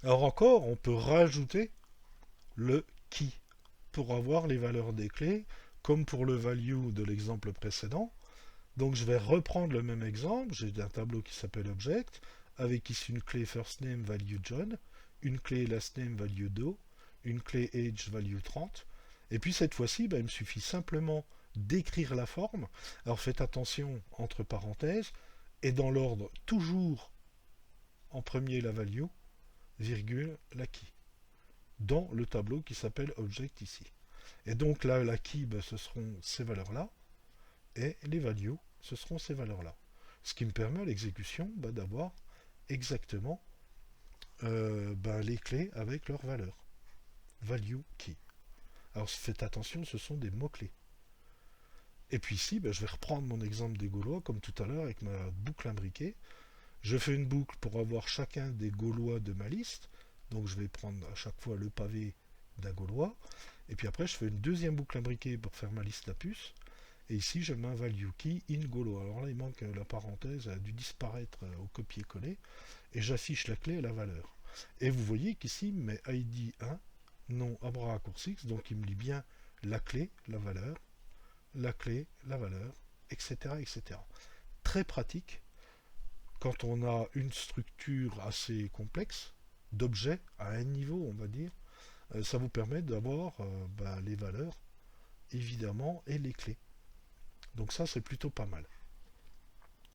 Alors encore, on peut rajouter le key pour avoir les valeurs des clés, comme pour le value de l'exemple précédent. Donc je vais reprendre le même exemple. J'ai un tableau qui s'appelle Object, avec ici une clé first name value John, une clé last name value Doe, une clé age value 30. Et puis cette fois-ci, il me suffit simplement d'écrire la forme. Alors faites attention, entre parenthèses, et dans l'ordre toujours en premier la value, virgule, la key, dans le tableau qui s'appelle Object ici. Et donc là, la key, ce seront ces valeurs-là, et les values, ce seront ces valeurs-là. Ce qui me permet à l'exécution d'avoir exactement les clés avec leurs valeurs. Value key. Alors faites attention, ce sont des mots-clés. Et puis ici, je vais reprendre mon exemple des Gaulois, comme tout à l'heure, avec ma boucle imbriquée. Je fais une boucle pour avoir chacun des Gaulois de ma liste. Donc je vais prendre à chaque fois le pavé d'un Gaulois. Et puis après, je fais une deuxième boucle imbriquée pour faire ma liste Lapus. Et ici, je mets un value key in Gaulois. Alors là, il manque la parenthèse, elle a dû disparaître au copier-coller. Et j'affiche la clé et la valeur. Et vous voyez qu'ici, il met ID 1, non abraccourcix, donc il me lit bien la clé, la clé, la valeur, etc., etc. Très pratique quand on a une structure assez complexe d'objets à un niveau, on va dire. Ça vous permet d'avoir les valeurs, évidemment, et les clés. Donc ça, c'est plutôt pas mal.